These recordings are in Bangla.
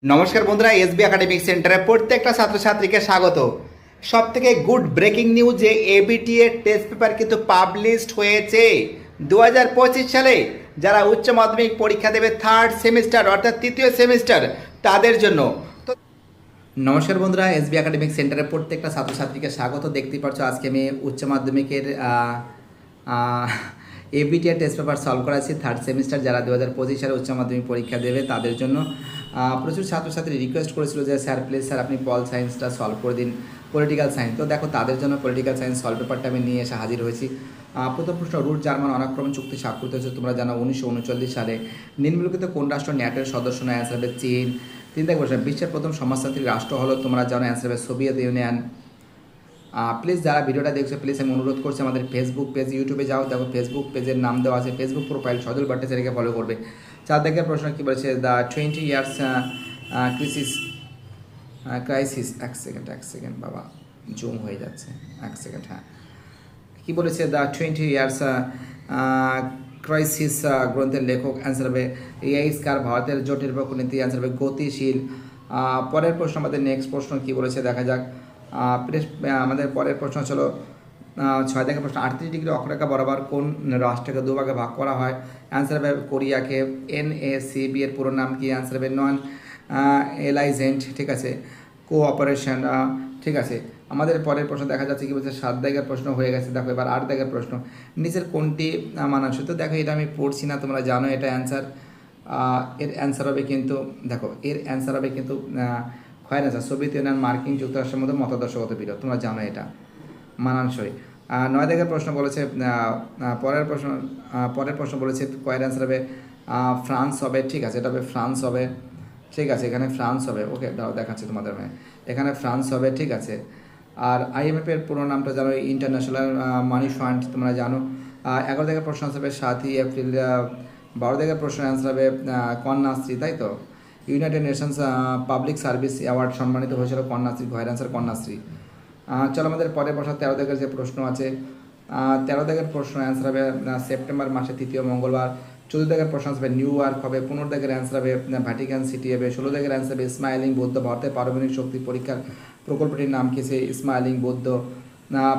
নমস্কার বন্ধুরা, এসবি একাডেমিক সেন্টারে প্রত্যেকটা ছাত্রছাত্রীকে স্বাগত। সব থেকে গুড ব্রেকিং নিউজ যে এবিটিএ টেস্ট পেপার কিন্তু পাবলিশড হয়েছে 2025 সালে। যারা উচ্চ মাধ্যমিক পরীক্ষা দেবে থার্ড সেমিস্টার অর্থাৎ তৃতীয় সেমিস্টার তাদের জন্য। তো নমস্কার বন্ধুরা, এসবি একাডেমিক সেন্টারে প্রত্যেকটা ছাত্রছাত্রীকে স্বাগত। দেখতেই পাচ্ছ আজকে আমি উচ্চ মাধ্যমিকের এবিটিএ টেস্ট পেপার সলভ করাচ্ছি থার্ড সেমিস্টার। যারা 2025 সালে উচ্চ মাধ্যমিক পরীক্ষা দেবে তাদের জন্য প্রচুর ছাত্রছাত্রী রিকোয়েস্ট করেছিল যে স্যার প্লিজ স্যার আপনি পল সায়েন্সটা সলভ করে দিন, পলিটিক্যাল সায়েন্স। তো দেখো তাদের জন্য পলিটিক্যাল সায়েন্স সলভ পেপারটা আমি নিয়ে এসে হাজির হয়েছি। প্রথম প্রশ্ন, রুশ জার্মান অনাক্রমণ চুক্তি স্বাক্ষরিত হয়েছে তোমরা জানো 1939 সালে। নিম্নলিখিত কোন রাষ্ট্র ন্যাটোর সদস্য নয়? অ্যান্সার হবে চীন। চিন্তা করছে বিশ্বের প্রথম সমাজতান্ত্রিক রাষ্ট্র হলো তোমরা জানো, অ্যান্সার হবে সোভিয়েত ইউনিয়ন। প্লিজ যারা ভিডিওটা দেখছো প্লিজ আমি অনুরোধ করছি আমাদের ফেসবুক পেজ, ইউটিউবে যাও, দেখো ফেসবুক পেজের নাম দেওয়া আছে, ফেসবুক প্রোফাইল সজল ভট্টাচার্যকে ফলো করবে। 4 দেখে প্রশ্ন কী বলেছে, দ্য 20 ইয়ার্স ক্রাইসিস। এক সেকেন্ড বাবা, জুম হয়ে যাচ্ছে, এক সেকেন্ড। হ্যাঁ, কী বলেছে দ্য 20 ইয়ার্স ক্রাইসিস গ্রন্থের লেখক? অ্যান্সার হবে এইস্কার। ভারতের জোটের নীতি? অ্যান্সার হবে গতিশীল। পরের প্রশ্ন, আমাদের নেক্সট প্রশ্ন কী বলেছে দেখা যাক। আমাদের পরের প্রশ্ন ছিল 6 দেখে প্রশ্ন, 38 ডিগ্রি অক্ষরেখা বরাবর কোন রাষ্ট্রকে দুভাগে ভাগ করা হয়? অ্যান্সার হবে কোরিয়াকে। NACB এর পুরো নাম কি? অ্যান্সার হবে নন এলাইজেন্ট, ঠিক আছে, কোঅপারেশন, ঠিক আছে। আমাদের পরের প্রশ্ন দেখা যাচ্ছে কি বলছে, 7 দাগের প্রশ্ন হয়ে গেছে। দেখো এবার 8 দাগের প্রশ্ন, নিচের কোনটি মানানসই? তো দেখো এটা আমি পড়ছি না, তোমরা জানো এটা অ্যান্সার। এর অ্যান্সার হবে কিন্তু, দেখো এর অ্যান্সার হবে কিন্তু হয় না স্যার, সোভিয়েত ইউনিয়ন মার্কিন যুক্তরাষ্ট্রের মধ্যে মতাদর্শগত বিরোধ, তোমরা জানো এটা মানানসই। 9 দাগের প্রশ্ন বলেছে, পরের প্রশ্ন বলেছে কয়ের অ্যান্সার হবে ফ্রান্স হবে, ঠিক আছে, এটা হবে ফ্রান্স হবে, ঠিক আছে, এখানে ফ্রান্স হবে। ওকে দাও দেখাচ্ছি তোমাদের, এখানে ফ্রান্স হবে, ঠিক আছে। আর IMF এর পুরো নামটা জানো, ইন্টারন্যাশনাল মানি ফান্ড, তোমরা জানো। 11 দাগের প্রশ্ন হবে 7ই এপ্রিল। 12 দাগের প্রশ্ন অ্যান্সার হবে কন্যাশ্রী, তাই তো। United Nations public service award সম্মানিত হয়েছিল কন্যাশ্রী, ঘয়ের অ্যান্সার কন্যাশ্রী। চলো আমাদের পরে বসা 13 দাগের যে প্রশ্ন আছে, 13 দাগের প্রশ্ন অ্যান্সার হবে সেপ্টেম্বর মাসে 3য় মঙ্গলবার। 14 দাগের প্রশ্ন আসবে নিউ ইয়র্ক হবে। 15 দাগের অ্যান্সার হবে ভ্যাটিকান সিটি হবে। 16 দাগের অ্যান্সার হবে স্মাইলিং বুদ্ধ। ভারতের পারমাণবিক শক্তি পরীক্ষার প্রকল্পটির নাম কি? সে স্মাইলিং বুদ্ধ।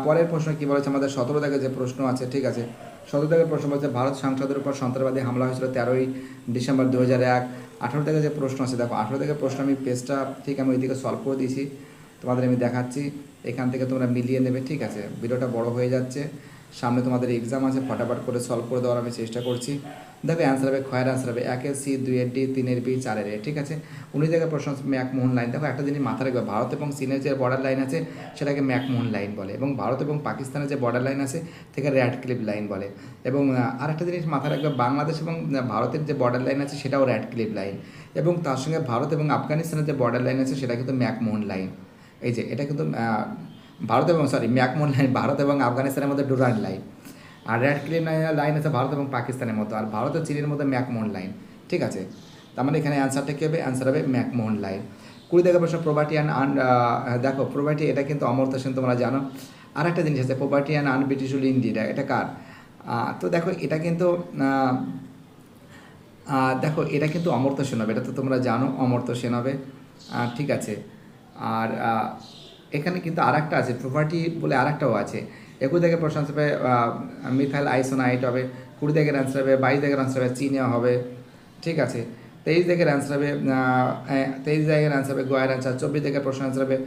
পরের প্রশ্ন কি বলেছে আমাদের 17 দাগের যে প্রশ্ন আছে, ঠিক আছে, 17 দাগের প্রশ্ন বলছে ভারত সাংসদের উপর সন্ত্রাসবাদী হামলা হয়েছিল 13ই ডিসেম্বর 2001। 18 দাগের যে প্রশ্ন আছে, দেখো 18 দাগের প্রশ্ন আমি পেজটা ঠিক আমি ওইদিকে সলভ করে দিয়েছি, তোমাদের আমি দেখাচ্ছি, এখান থেকে তোমরা মিলিয়ে নেবে, ঠিক আছে। ভিডিওটা বড় হয়ে যাচ্ছে, সামনে তোমাদের এক্সাম আছে, ফটাফট করে সলভ করে দেওয়ার আমি চেষ্টা করছি। দেখো অ্যান্সার হবে খয়ের অ্যান্সার হবে 1 এর C, 2 এর D, 3 এর B, 4 এর A, ঠিক আছে। 19 জায়গায় প্রশ্ন ম্যাকমোহন লাইন। দেখো একটা জিনিস মাথায় রাখবে, ভারত এবং চীনের যে বর্ডার লাইন আছে সেটাকে ম্যাকমোহন লাইন বলে, এবং ভারত এবং পাকিস্তানের যে বর্ডার লাইন আছে থেকে র্যাডক্লিফ লাইন বলে। এবং আরেকটা জিনিস মাথায় রাখবে, বাংলাদেশ এবং ভারতের যে বর্ডার লাইন আছে সেটাও র্যাডক্লিফ লাইন, এবং তার সঙ্গে ভারত এবং আফগানিস্তানের যে বর্ডার লাইন আছে সেটা কিন্তু ম্যাকমোহন লাইন। এই যে এটা কিন্তু ভারত এবং ম্যাকমোহন লাইন ভারত এবং আফগানিস্তানের মধ্যে ডুরান্ড লাইন, আর র্যাডক্লিফ লাইন আছে ভারত এবং পাকিস্তানের মতো, আর ভারত ও চীনের মধ্যে ম্যাকমোহন লাইন, ঠিক আছে। তার মানে এখানে অ্যান্সারটা কী হবে? অ্যান্সার হবে ম্যাকমোহন লাইন। 20 দাগের প্রশ্ন প্রপার্টি অ্যান্ড দেখো প্রপার্টি, এটা কিন্তু অমর্ত্য সেন, তোমরা জানো। আর একটা জিনিস আছে প্রপার্টি অ্যান্ড আনব্রিটিশফুল ইন্ডিয়া, এটা কার? তো দেখো এটা কিন্তু এটা কিন্তু অমর্ত্য সেন হবে, এটা তো তোমরা জানো অমর্ত্য সেন হবে, ঠিক আছে। আর এখানে কিন্তু আর একটা আছে প্রপার্টি বলে, আর একটাও আছে। 21 দাগের প্রশ্ন হবে মিথাইল আইসোনাইট হবে। 20 দাগের অ্যান্সার হবে, 22 দাগের অ্যান্সার হবে চিনিয়া হবে, ঠিক আছে। 23 দাগের অ্যান্সার হবে 23 দাগের অ্যান্সার হবে গোয়ার অ্যান্সার। 24 দাগের প্রশ্ন অ্যান্সার হবে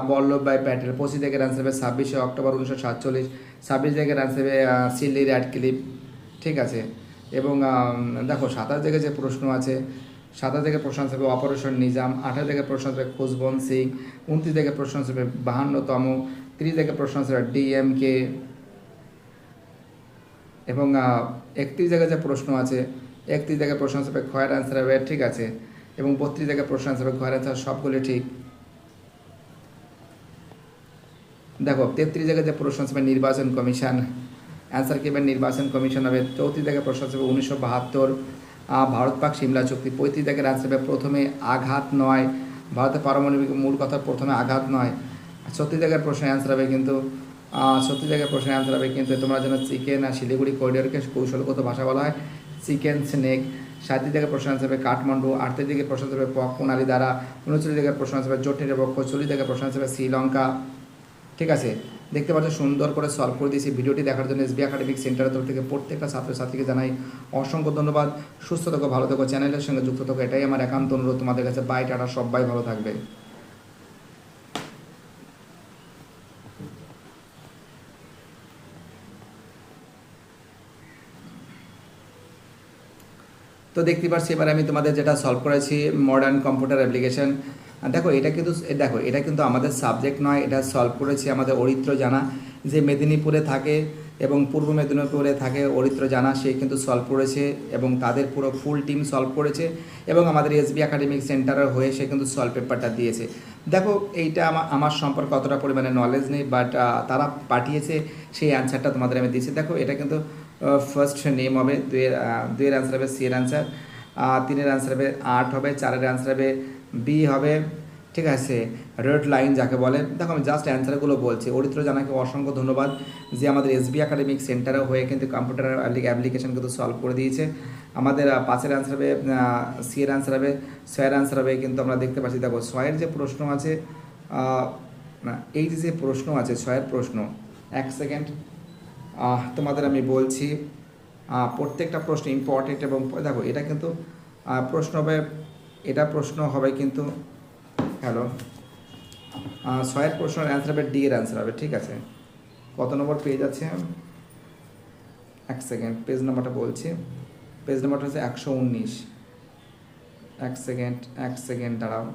বল্লভভাই প্যাটেল। 25 দাগের অ্যান্সার হবে 26শে অক্টোবর 1947। 26 দাগের অ্যান্সার হবে সিডনি র্যাডক্লিফ, ঠিক আছে। এবং দেখো 27 দাগের যে প্রশ্ন আছে, 27 দাগের প্রশ্ন আসবে অপারেশন নিজাম। 28 দাগের প্রশ্ন আসবে খুশবন্ত সিং। 29 দাগের প্রশ্ন আসবে 52তম। 30 দাগের প্রশ্ন আসবে DMK। এবং 31 জায়গায় যে প্রশ্ন আছে, 31 জায়গায় প্রশ্ন আসবে খয়ের অ্যান্সার হবে, ঠিক আছে। এবং 32 জায়গায় প্রশ্ন আসবে খয়ের অ্যান্সার, সবগুলো ঠিক। দেখো 33 জায়গায় যে প্রশ্ন আসবে নির্বাচন কমিশন, অ্যান্সার কি হবে? নির্বাচন কমিশন হবে। 34 জায়গায় প্রশ্ন আসবে 1972 ভারত পাক সিমলা চুক্তি। 35 জায়গায় অ্যান্সার হবে প্রথমে আঘাত নয়, ভারতের পারমাণবিক মূল কথা প্রথমে আঘাত নয়। 36 জায়গায় প্রশ্ন অ্যান্সার হবে কিন্তু 36 জায়গায় প্রশ্নের অ্যান্সার হবে কিন্তু তোমরা যেন চিকেন আর শিলিগুড়ি করিডোরকে কৌশলগত ভাষা বলা হয় চিকেন স্নেক। 37 প্রশ্ন আনসার হবে কাঠমান্ডু, 38 প্রশ্ন আনসার হবে প্রণালী দ্বারা, 39 প্রশ্ন আনসার হবে জোট নিরপেক্ষ, 40 প্রশ্ন আনসার হবে শ্রীলঙ্কা। ঠিক আছে, দেখতে পাচ্ছ সুন্দর করে সলভ করে দিয়েছি। ভিডিওটি দেখার জন্য এসবি একাডেমিক সেন্টারের তরফ থেকে প্রত্যেকটা ছাত্রছাত্রীকে জানাই অসংখ্য ধন্যবাদ। সুস্থ থাকো, ভালো থাকো, চ্যানেলের সঙ্গে যুক্ত থাকো, এটাই আমার একান্ত অনুরোধ তোমাদের কাছে। বাই, টাটা, সবাই ভালো থাকবে। তো দেখতে পাচ্ছি এবার আমি তোমাদের যেটা সলভ করেছি মডার্ন কম্পিউটার অ্যাপ্লিকেশন। দেখো এটা কিন্তু আমাদের সাবজেক্ট নয়, এটা সলভ করেছি আমাদের অরিত্র জানা, যে মেদিনীপুরে থাকে এবং পূর্ব মেদিনীপুরে থাকে অরিত্র জানা, সে কিন্তু সলভ করেছে এবং তাদের পুরো ফুল টিম সলভ করেছে এবং আমাদের এসবি একাডেমিক সেন্টারের হয়ে সে কিন্তু সলভ পেপারটা দিয়েছে। দেখো এইটা আমার সম্পর্কে অতটা পরিমাণে নলেজ নেই, বাট তারা পাঠিয়েছে, সেই অ্যান্সারটা তোমাদের আমি দিয়েছি। দেখো এটা কিন্তু ফার্স্ট নেম হবে, দুইয়ের অ্যান্সার হবে সি এর অ্যান্সার, 3-এর অ্যান্সার হবে 8 হবে, 4-এর অ্যান্সার হবে বি হবে। ঠিক আছে, রেড লাইন যাকে বলে। দেখো আমি জাস্ট অ্যান্সারগুলো বলছি। অরিত্র জানাকে অসংখ্য ধন্যবাদ যে আমাদের এসবি একাডেমিক সেন্টারে হয়ে কিন্তু কম্পিউটার অ্যাপ্লিকেশন কিন্তু সলভ করে দিয়েছে। আমাদের 5-এর অ্যান্সার হবে সি এর অ্যান্সার হবে, 6-এর অ্যান্সার হবে কিন্তু আমরা দেখতে পাচ্ছি। দেখো 6-এর যে প্রশ্ন আছে, না এই যে প্রশ্ন আছে 6-এর প্রশ্ন, এক সেকেন্ড তোমাদের আমি বলছি। প্রত্যেকটা প্রশ্ন ইম্পর্টেন্ট এবং দেখো এটা কিন্তু প্রশ্ন হবে, এটা প্রশ্ন হবে কিন্তু, হ্যালো, 6-এর প্রশ্নের অ্যান্সার হবে ডি এর অ্যান্সার হবে। ঠিক আছে, কত নম্বর পেজ আছে, এক সেকেন্ড পেজ নাম্বারটা বলছি। পেজ নাম্বারটা হচ্ছে 119। এক সেকেন্ড দাঁড়াও,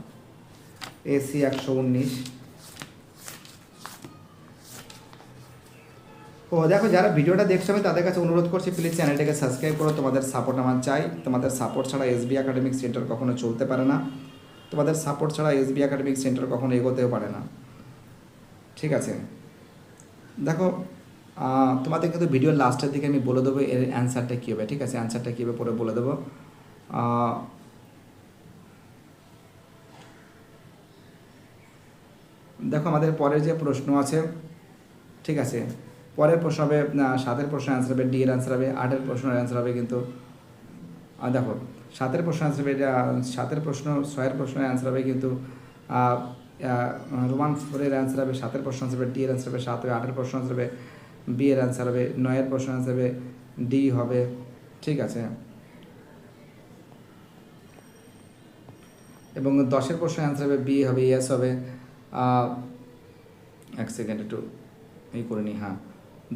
এসি 119। ও দেখো, যারা ভিডিওটা দেখছো আমি তাদের কাছে অনুরোধ করছি প্লিজ চ্যানেলটাকে সাবস্ক্রাইব করো। তোমাদের সাপোর্ট আমার চাই। তোমাদের সাপোর্ট ছাড়া এসবি একাডেমিক সেন্টার কখনো চলতে পারে না। তোমাদের সাপোর্ট ছাড়া এসবি একাডেমিক সেন্টার কখনো এগোতেও পারে না। ঠিক আছে, দেখো তোমাদের কিন্তু ভিডিওর লাস্টের দিকে আমি বলে দেবো এর অ্যান্সারটা কী হবে। ঠিক আছে, অ্যান্সারটা কী হবে পরে বলে দেবো। দেখো আমাদের পরের যে প্রশ্ন আছে, ঠিক আছে, পরের প্রশ্ন হবে 7-এর প্রশ্নের অ্যান্সার হবে ডি এর অ্যান্সার হবে, 8-এর প্রশ্নের অ্যান্সার হবে কিন্তু দেখো 7-এর প্রশ্ন অ্যান্সার হবে 7-এর প্রশ্ন, 6-এর প্রশ্নের অ্যান্সার হবে কিন্তু রোমান 4-এর অ্যান্সার হবে, 7-এর প্রশ্ন অ্যান্সার হবে ডি এর অ্যান্সার হবে 7 হবে, 8-এর প্রশ্ন অ্যান্সার হবে বি এর অ্যান্সার হবে, 9-এর প্রশ্ন অ্যান্সার হবে ডি হবে। ঠিক আছে, এবং 10-এর প্রশ্নের অ্যান্সার হবে বি হবে, ইয়েস হবে। এক সেকেন্ড একটু এই করে নিই। হ্যাঁ,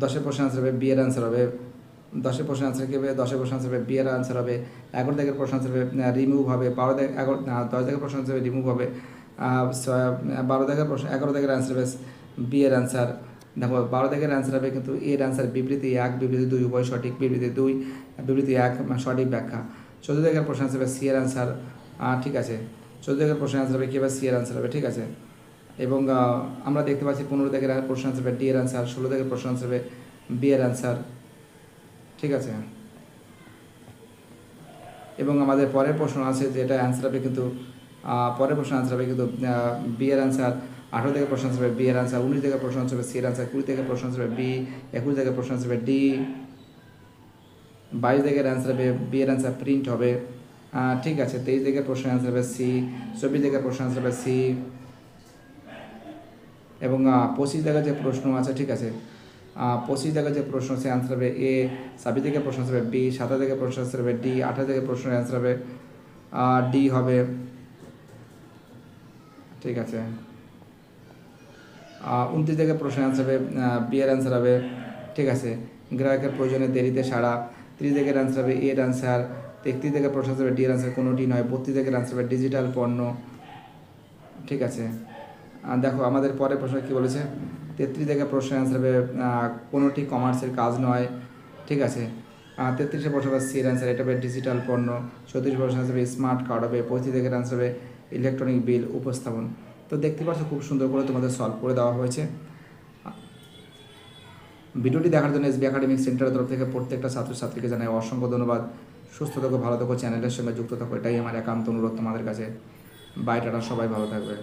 10-এর প্রশ্ন অ্যান্সার হবে বি এর অ্যান্সার হবে। 10-এর প্রশ্ন অ্যান্সার কী হবে, 10-এর প্রশ্ন অ্যান্সার হবে বি এর অ্যান্সার হবে। 11 দাগের প্রশ্ন অ্যান্সার হবে রিমুভ হবে। 10 দাগের প্রশ্ন অ্যান্সার হবে রিমুভ হবে। 12 দাগের প্রশ্ন, 11 দাগের অ্যান্সার হবে বি এর অ্যান্সার। দেখো 12 দাগের অ্যান্সার হবে কিন্তু এর অ্যান্সার বিবৃতি 1, বিবৃতি 2 উভয় সঠিক, বিবৃতি 2, বিবৃতি 1 সঠিক ব্যাখ্যা। 14 দাগের প্রশ্ন অ্যান্সার হবে সি এর অ্যান্সার। ঠিক আছে, 14 দাগের প্রশ্ন অ্যান্সার হবে কী হবে, সি এর অ্যান্সার হবে। ঠিক আছে, এবং আমরা দেখতে পাচ্ছি 15 দাগের প্রশ্ন অ্যান্সার হবে ডি এর অ্যান্সার, 16 দাগের প্রশ্ন অ্যান্সার হবে বি এর অ্যান্সার। ঠিক আছে, এবং আমাদের পরের প্রশ্ন আছে যেটা অ্যান্সার হবে কিন্তু পরের প্রশ্ন অ্যান্সার হবে কিন্তু বি এর অ্যান্সার। 18 থেকে প্রশ্ন আনসার হবে বি এর অ্যান্সার, 19 থেকে প্রশ্ন আনসার হবে সি এর অ্যান্সার, 20 থেকে প্রশ্ন আনসার হবে বি, 21 থেকে প্রশ্ন আনসার হবে ডি, 22 থেকে অ্যান্সার হবে বি এর অ্যান্সার প্রিন্ট হবে। ঠিক আছে, 23 থেকে প্রশ্ন অ্যান্সার হবে সি, 24 থেকে প্রশ্ন আনসার হবে সি, এবং 25 থেকে যে প্রশ্ন আছে, ঠিক আছে, 25 থেকে যে প্রশ্ন আছে অ্যান্সার হবে এ, 26 থেকে প্রশ্ন আনসার হবে বি, 27 থেকে প্রশ্ন আনসার হবে ডি, 28 থেকে প্রশ্নের অ্যান্সার হবে ডি হবে। ঠিক আছে, 29 থেকে প্রশ্ন অ্যান্সার হবে বি এর অ্যান্সার হবে। ঠিক আছে, গ্রাহকের প্রয়োজনে দেরিতে সাড়া, 30 থেকে অ্যান্সার হবে এর অ্যান্সার, 31 থেকে প্রশ্ন আনসার হবে ডি এর অ্যান্সার কোনোটি নয়, 32 থেকে অ্যান্সার হবে ডিজিটাল পণ্য। ঠিক আছে, দেখো আমাদের পরের প্রশ্ন কী বলেছে, 33 থেকে প্রশ্নের অ্যান্সার হবে কোনোটি কমার্সের কাজ নয়। ঠিক আছে, 33 প্রশ্ন হবে সি এর অ্যান্সার, এটা হবে ডিজিটাল পণ্য। 34 প্রশ্ন অ্যান্সার হবে স্মার্ট কার্ড হবে। 35 থেকে অ্যান্সার হবে ইলেকট্রনিক বিল উপস্থাপন। তো দেখতে পাচ্ছ খুব সুন্দর করে তোমাদের সলভ করে দেওয়া হয়েছে। ভিডিওটি দেখার জন্য এসবি একাডেমিক সেন্টারের তরফ থেকে প্রত্যেকটা ছাত্রছাত্রীকে জানাই অসংখ্য ধন্যবাদ। সুস্থ থাকো, ভালো থাকো, চ্যানেলের সঙ্গে যুক্ত থাকো, এটাই আমার একান্ত অনুরোধ তোমাদের কাছে। বাই, টাটা, সবাই ভালো থাকবে।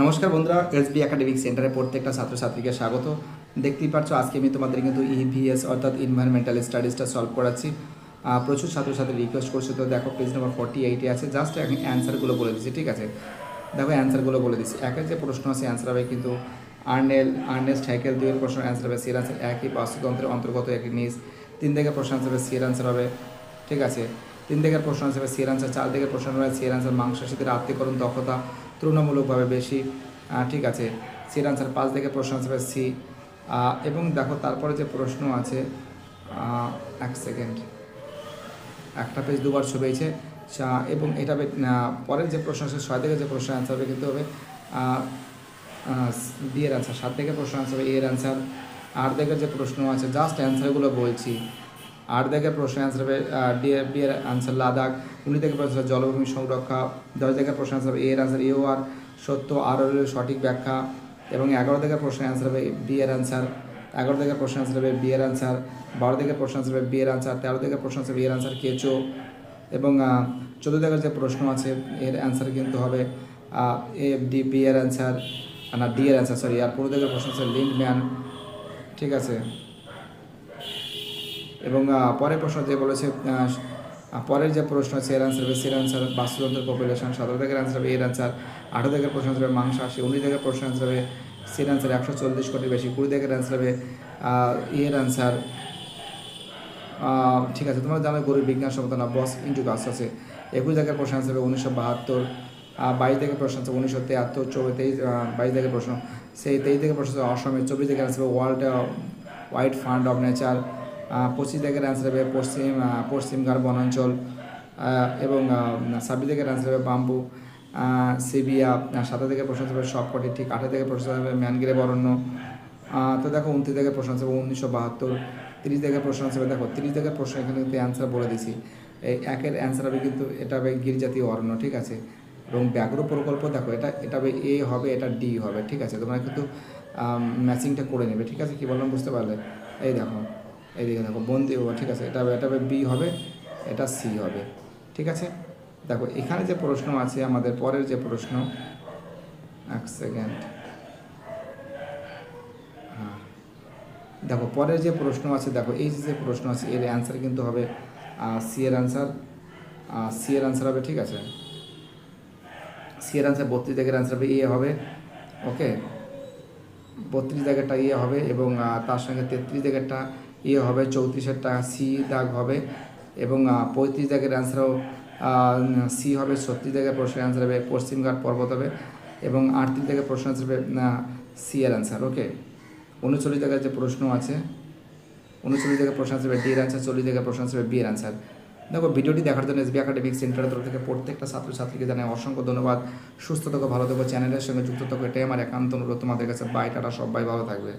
নমস্কার বন্ধুরা, এসবি একাডেমিক সেন্টারে প্রত্যেকটা ছাত্রছাত্রীকে স্বাগত। দেখতেই পাচ্ছ আজকে আমি তোমাদের কিন্তু ইভিএস অর্থাৎ ইনভায়রনমেন্টাল স্টাডিজটা সলভ করাচ্ছি। প্রচুর ছাত্রছাত্রী রিকোয়েস্ট করছে, তো দেখো পেজ নম্বর 48-এ আছে। জাস্ট আমি অ্যান্সারগুলো বলে দিচ্ছি, ঠিক আছে? দেখো অ্যান্সারগুলো বলে দিচ্ছি। একের যে প্রশ্ন আছে অ্যান্সার হবে কিন্তু আর্নেস্ট হ্যাকেল। 2 এর প্রশ্ন অ্যান্সার হবে সির অ্যান্সার একই বাস্তুতন্ত্রের অন্তর্গত একটি নিজ। 3 থেকে প্রশ্ন অ্যান্সার হবে সির অ্যান্সার হবে, ঠিক আছে? 3 থেকে প্রশ্ন অ্যান্সার হবে সির অ্যান্সার। 4 থেকে প্রশ্ন হবে সির অ্যান্সার মাংসাশীদের আত্মীকরণ দক্ষতা তুলনামূলকভাবে বেশি, ঠিক আছে? সির অ্যান্সার। 5 থেকে প্রশ্ন অ্যান্সার হবে সি। এবং দেখো তারপরে যে প্রশ্ন আছে, এক সেকেন্ড, একটা পেজ দুবার ছবেছে। এবং এটা পরের যে প্রশ্ন আছে 6 থেকে যে প্রশ্ন অ্যান্সার হবে কিন্তু হবে বি এর অ্যান্সার। 7 থেকে প্রশ্ন অ্যান্সার হবে এ এর অ্যান্সার। 8 থেকে যে প্রশ্ন আছে জাস্ট অ্যান্সারগুলো বলছি। 8 থেকে প্রশ্ন অ্যান্সার হবে বি এর অ্যান্সার লাদাখ। 19 থেকে প্রশ্ন হবে জলভূমি সংরক্ষা। 10 থেকে প্রশ্ন অ্যান্সার হবে এ এর অ্যান্সার ইউ আর সত্য আর সঠিক ব্যাখ্যা। এবং 11 থেকে প্রশ্ন অ্যান্সার হবে বি এর অ্যান্সার। 11 থেকে প্রশ্ন অ্যান্সার হবে বি এর অ্যান্সার। 12 থেকে প্রশ্ন অ্যান্সার হবে বি এর অ্যান্সার। 13 থেকে প্রশ্ন আছে বি এর অ্যান্সার কেঁচো। এবং 14 থেকে যে প্রশ্ন আছে এর অ্যান্সার কিন্তু হবে এ ডি বি এর অ্যান্সার, না ডি এর অ্যান্সার সরি। আর 15 থেকে প্রশ্ন আছে লিন্ডম্যান, ঠিক আছে? এবং পরের প্রশ্ন যে বলেছে পরের যে প্রশ্ন আছে এর অ্যান্সার হবে সির অ্যান্সার বাস্তুতন্ত্রের পপুলেশন। 17 থেকে অ্যান্সার হবে এর অ্যান্সার। 18 থেকে প্রশ্ন হবে মাংসাশী। 19 থেকে প্রশ্ন অ্যান্সার হবে সির অ্যান্সার 140 কোটির বেশি। 20 থেকে অ্যান্সার হবে এর অ্যান্সার, ঠিক আছে? তোমরা জানো গরুর বিজ্ঞান সম্মত না বস ইন্টু গাছ আছে। 21 থেকে প্রশ্ন অ্যান্সার হবে 1972। 22 থেকে প্রশ্ন আছে 1973। 22 থেকে প্রশ্ন সেই 23 থেকে প্রশ্ন আছে অসমের। 24 থেকে অ্যান্সার হবে world wide fund of nature. 25 থেকে অ্যান্সার হবে পশ্চিম ঘাট বনাঞ্চল। এবং 26 থেকে অ্যান্সার হবে বাম্বু সিবিয়া। 27 থেকে প্রশ্ন হবে সবকটি ঠিক। 28 থেকে প্রশ্ন হবে ম্যানগ্রেভ অরণ্য। তো দেখো 29 থেকে প্রশ্ন আছে 1972। 30 থেকে প্রশ্ন আছে, দেখো 30 থেকে প্রশ্ন এখানে কিন্তু অ্যান্সার বলে দিছি। এই একের অ্যান্সার হবে কিন্তু এটা হবে গিরিজাতীয় অরণ্য, ঠিক আছে? এবং ব্যাঘ্র প্রকল্প দেখো এটা হবে এ হবে, এটা ডি হবে, ঠিক আছে? তোমরা কিন্তু ম্যাচিংটা করে নেবে, ঠিক আছে? কী বললাম বুঝতে পারলে? এই দেখো এইদিকে দেখো বন্দি হবে, ঠিক আছে? এটা হবে বি হবে, এটা সি হবে, ঠিক আছে? দেখো এখানে যে প্রশ্ন আছে আমাদের পরের যে প্রশ্ন, এক সেকেন্ড, হ্যাঁ দেখো পরের যে প্রশ্ন আছে, দেখো এই যে প্রশ্ন আছে এর অ্যান্সার কিন্তু হবে সি এর অ্যান্সার। সি এর অ্যান্সার হবে, ঠিক আছে? সি এর অ্যান্সার। 32 থেকে অ্যান্সার হবে এ হবে, ওকে? 32 জায়গাটা ইয়ে হবে এবং তার সঙ্গে 33 জায়গাটা ইয়ে হবে। 34-এরটা সি দাগ হবে এবং 35 জায়গার অ্যান্সারও সি হবে। 36 জায়গায় প্রশ্নের অ্যান্সার হবে পশ্চিমঘাট পর্বত হবে এবং 38 জায়গায় প্রশ্ন অ্যান্সার হবে সি এর অ্যান্সার, ওকে? 39 জায়গায় যে প্রশ্ন আছে 39 জায়গায় প্রশ্ন অ্যান্সার হবে ডি এর অ্যান্সার। 40 জায়গায় প্রশ্ন অ্যান্সার হবে বি এর অ্যান্সার। দেখো ভিডিওটি দেখার জন্য এসবি একাডেমিক সেন্টারের তরফ থেকে প্রত্যেকটা ছাত্রছাত্রীকে জানাই অসংখ্য ধন্যবাদ। সুস্থ থাকো, ভালো থাকো, চ্যানেলের সঙ্গে যুক্ত থাকো, এটাই আমার একান্ত অনুরোধ তোমাদের কাছে। বাই, টাটা, সবাই ভালো থাকবে।